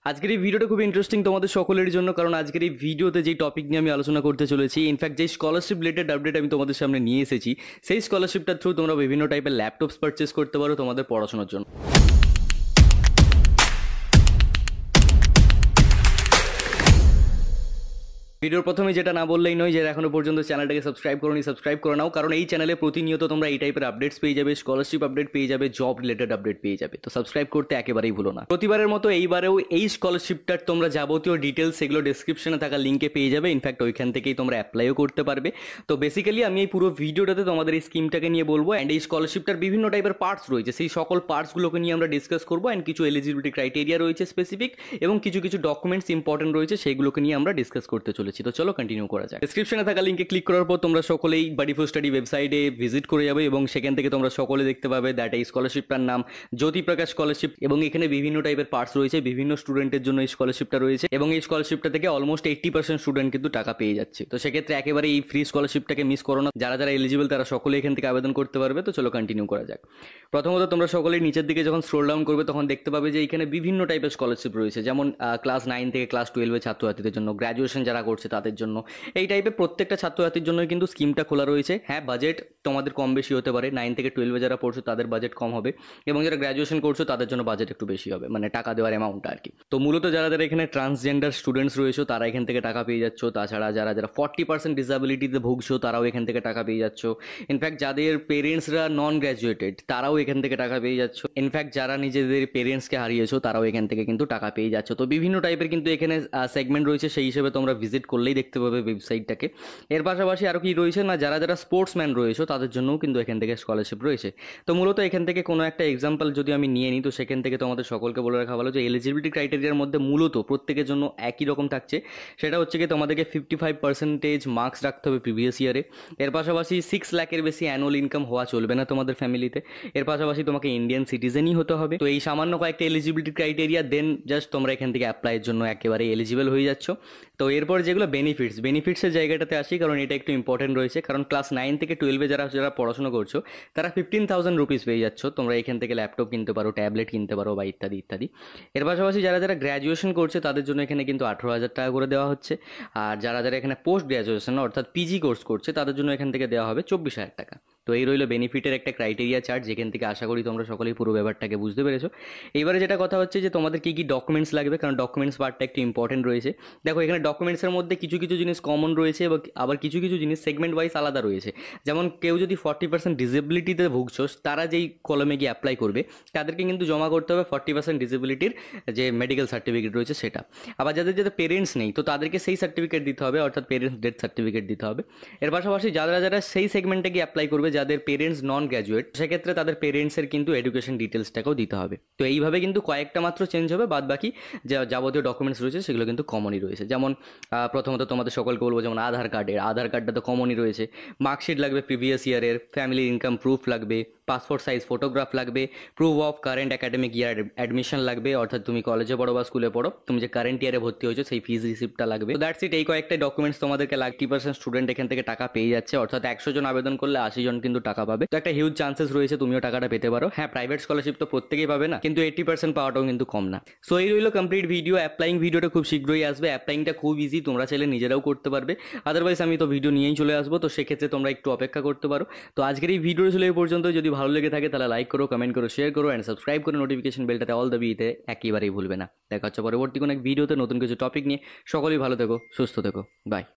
আজকের এই ভিডিওটা খুব ইন্টারেস্টিং তোমাদের সকলের জন্য, কারণ আজকের এই ভিডিওতে যে টপিক নিয়ে আমি আলোচনা করতে চলেছি, ইনফ্যাক্ট যে স্কলারশিপ রিলেটেড আপডেট আমি তোমাদের সামনে নিয়ে এসেছি, সেই স্কলারশিপটার থ্রু তোমরা বিভিন্ন টাইপের ল্যাপটপস পারচেস করতে পারো তোমাদের পড়াশোনার জন্য। ভিডিওর প্রথমে যেটা না বললেই নয়, যে এখনো পর্যন্ত চ্যানেলটাকে সাবস্ক্রাইব করে নাও, কারণ এই চ্যানেলে প্রতিনিয়ত তোমরা এই টাইপের আপডেটস পেয়ে যাবে, স্কলারশিপ আপডেট পেয়ে যাবে, জব রিলেটেড আপডেট পেয়ে যাবে। তো সাবস্ক্রাইব করতে একেবারেই ভুলো না। প্রতিবারের মতো এইবারেও এই স্কলারশিপটার তোমরা যাবতীয় ডিটেলস সেগুলো ডেসক্রিপশনে থাকা লিঙ্কে পেয়ে যাবে। ইনফ্যাক্ট ওইখান থেকেই তোমরা অ্যাপ্লাইও করতে পারবে। তো বেসিক্যালি আমি এই পুরো ভিডিওটাতে তোমাদের এই স্কিমটাকে নিয়ে বলবো, অ্যান্ড এই স্কলারশিপটার বিভিন্ন টাইপের পার্টস রয়েছে, সেই সকল পার্টসগুলোকে নিয়ে আমরা ডিসকাস করবো। অ্যান্ড কিছু এলিজিবিলিটি ক্রাইটেরিয়া রয়েছে স্পেসিফিক, এবং কিছু ডকুমেন্টস ইম্পর্টেন্ট রয়েছে, সেইগুলোকে নিয়ে আমরা ডিসকাস করতে চলেছি। তো চলো কন্টিনিউ করা যাক। ডেসক্রিপশনে থাকা লিঙ্কে ক্লিক করার পর তোমরা সকলেই বাডি ফর স্টাডি ওয়েবসাইটে ভিজিট করে যাবে, এবং সেখান থেকে তোমরা সকলে দেখতে পাবে দ্যাট এই স্কলারশিপটার নাম জ্যোতি প্রকাশ স্কলারশিপ, এবং এখানে বিভিন্ন টাইপের পার্টস রয়েছে, বিভিন্ন স্টুডেন্টের জন্য এই স্কলারশিপটা রয়েছে, এবং এই স্কলারশিপটা থেকে অলমোস্ট 80% স্টুডেন্ট কিন্তু টাকা পেয়ে যাচ্ছে। তো সেক্ষেত্রে একেবারে এই ফ্রি স্কলারশিপটাকে মিস করো না। যারা যারা এলিজিবল তারা সকলে এখান থেকে আবেদন করতে পারবে। তো চলো কন্টিনিউ করা যাক। প্রথমত তোমরা সকলেই নিচের দিকে যখন স্ক্রল ডাউন করবে তখন দেখতে পাবে যে এখানে বিভিন্ন টাইপের স্কলারশিপ রয়েছে, যেমন ক্লাস 9 থেকে ক্লাস 12 ছাত্রছাত্রীদের জন্য, গ্র্যাজুয়েশন যারা করছে তাদের জন্য, এই টাইপের প্রত্যেকটা ছাত্রছাত্রীর জন্য কিন্তু স্কিমটা খোলা রয়েছে। হ্যাঁ, বাজেট তোমাদের কম বেশি হতে পারে। 9 থেকে 12 যারা পড়ছো তাদের বাজেট কম হবে, এবং যারা গ্র্যাজুয়েশন করছো তাদের জন্য বাজেট একটু বেশি হবে, মানে টাকা দেওয়ার অ্যামাউন্টটা আর কি। তো মূলত যারা যারা এখানে ট্রান্সজেন্ডার স্টুডেন্টস রয়েছে তারা এখান থেকে টাকা পেয়ে যাচ্ছ। তাছাড়া যারা যারা 40% ডিসএবিলিটিতে ভুগছো তারাও এখান থেকে টাকা পেয়ে যাচ্ছ। ইনফ্যাক্ট যাদের পেরেন্টসরা নন গ্র্যাজুয়েটেড তারাও এখান থেকে টাকা পেয়ে যাচ্ছ। ইনফ্যাক্ট যারা নিজেদের পেরেন্টসকে হারিয়েছো তারাও এখান থেকে কিন্তু টাকা পেয়ে যাচ্ছ। তো বিভিন্ন টাইপের কিন্তু এখানে সেগমেন্ট রয়েছে, সেই হিসেবে তোমরা ভিজিট করলেই দেখতে পাবে ওয়েবসাইটটাকে। এর পাশাপাশি আরও কি রয়েছে না, যারা যারা স্পোর্টসম্যান রয়েছে তাদের জন্যও কিন্তু এখান থেকে স্কলারশিপ রয়েছে। তো মূলত এখান থেকে কোনো একটা এক্সাম্পল যদি আমি নিয়ে নিই, তো সেখান থেকে তোমাদের সকলকে বলে রাখা ভালো যে এলিজিবিলিটি ক্রাইটেরিয়ার মধ্যে মূলত প্রত্যেকের জন্য একই রকম থাকছে। সেটা হচ্ছে কি তোমাদেরকে 55% মার্কস রাখতে হবে প্রিভিয়াস ইয়ারে। এর পাশাপাশি 6 লাখের বেশি অ্যানুয়াল ইনকাম হওয়া চলবে না তোমাদের ফ্যামিলিতে। এর পাশাপাশি তোমাকে ইন্ডিয়ান সিটিজেনই হতে হবে। তো এই সামান্য কয়েকটা এলিজিবিলিটি ক্রাইটেরিয়া, দেন জাস্ট তোমরা এখান থেকে অ্যাপ্লাইয়ের জন্য একেবারে এলিজিবল হয়ে যাচ্ছ। তো এরপর যেগুলো বেনিফিটসের জায়গাটাতে আসি, কারণ এটা একটু ইম্পর্টেন্ট রয়েছে। কারণ ক্লাস 9 থেকে 12 যারা যারা পড়াশোনা করছো তারা 15,000 রুপিস পেয়ে যাচ্ছ। তোমরা এখান থেকে ল্যাপটপ কিনতে পারো, ট্যাবলেট কিনতে পারো, বা ইত্যাদি ইত্যাদি। এর পাশাপাশি যারা যারা গ্র্যাজুয়েশন করছে তাদের জন্য এখানে কিন্তু 18,000 টাকা করে দেওয়া হচ্ছে। আর যারা যারা এখানে পোস্ট গ্র্যাজুয়েশন অর্থাৎ পিজি কোর্স করছে তাদের জন্য এখান থেকে দেওয়া হবে 24,000 টাকা। তো এই রইল বেনিফিটের একটা ক্রাইটেরিয়া চার্ট, যেখান থেকে আশা করি তোমরা সকলেই পুরো ব্যাপারটাকে বুঝতে পেরেছো। এইবারে যেটা কথা হচ্ছে যে তোমাদের কী কী ডকুমেন্টস লাগবে, কারণ ডকুমেন্টস পার্টটা একটু ইম্পর্টেন্ট রয়েছে। দেখো এখানে ডকুমেন্টসের মধ্যে কিছু কিছু জিনিস কমন রয়েছে, এবং আবার কিছু কিছু জিনিস সেগমেন্ট ওয়াইজ আলাদা রয়েছে। যেমন কেউ যদি 40% ডিসেবিলিটিতে ভুগছো, তারা যেই কলমে গিয়ে অ্যাপ্লাই করবে তাদেরকে কিন্তু জমা করতে হবে 40% ডিসেবিলিটির যে মেডিকেল সার্টিফিকেট রয়েছে সেটা। আবার যাদের যাদের পেরেন্টস নেই তো তাদেরকে সেই সার্টিফিকেট দিতে হবে, অর্থাৎ পেরেন্টস ডেথ সার্টিফিকেট দিতে হবে। এর পাশাপাশি যারা যারা সেই সেগমেন্টে গিয়ে অ্যাপ্লাই করবে, যাদের পেরেন্টস নন গ্র্যাজুয়েট, সেক্ষেত্রে তাদের পেরেন্টসের কিন্তু এডুকেশন ডিটেলসটাকেও দিতে হবে। তো এইভাবে কিন্তু কয়েকটা মাত্র চেঞ্জ হবে, বাদ বাকি যা যাবতীয় ডকুমেন্টস রয়েছে সেগুলো কিন্তু কমনই রয়েছে। যেমন প্রথমত তোমাদের সকলকে বলবো, যেমন আধার কার্ডটা তো কমনই রয়েছে। মার্কশিট লাগবে প্রিভিয়াস ইয়ারের, ফ্যামিলি ইনকাম প্রুফ লাগবে, পাসপোর্ট সাইজ ফটোগ্রাফ লাগবে, proof of current academic year admission লাগবে, অর্থাৎ তুমি কলেজে পড়ো বা স্কুলে পড়ো, তুমি যে কারেন্ট ইয়ারে ভর্তি হয়েছো সেই ফিজ রিসিপ্টটা লাগবে। তো দ্যাটস ইট, এই কয়েকটা ডকুমেন্টস তোমাদেরকে 80% স্টুডেন্ট এখান থেকে টাকা পেয়ে যাচ্ছে, অর্থাৎ 100 জন আবেদন করলে 80 জন কিন্তু টাকা পাবে। তো একটা হিউজ চান্সেস রয়েছে তুমিও টাকাটা পেতে পারো। হ্যাঁ, প্রাইভেট স্কলারশিপ তো প্রত্যেকেই পাবে না, কিন্তু 80% পাওয়াটাও কিন্তু কম না। সো এই রইল কমপ্লিট ভিডিও। অ্যাপ্লাইং ভিডিওটা খুব শীঘ্রই আসবে। অ্যাপ্লাইংটা খুব ইজি, তোমরা চাইলে নিজেরাও করতে পারবে। আদারওয়াইজ আমি তো ভিডিও নিয়েই চলে আসবো, তো সেক্ষেত্রে তোমরা একটু অপেক্ষা করতে পারো। তো আজকের এই ভিডিও ছিল এই পর্যন্ত। যদি ভালো লেগে থাকে তাহলে লাইক করো, কমেন্ট করো, শেয়ার করো, অ্যান্ড সাবস্ক্রাইব করে নোটিফিকেশন বেলটাতে অল দাবিয়ে একেবারেই ভুলবে না। দেখা হচ্ছে পরবর্তী কোনো এক ভিডিওতে নতুন কিছু টপিক নিয়ে। সকলেই ভালো থেকো, সুস্থ থেকো, বাই।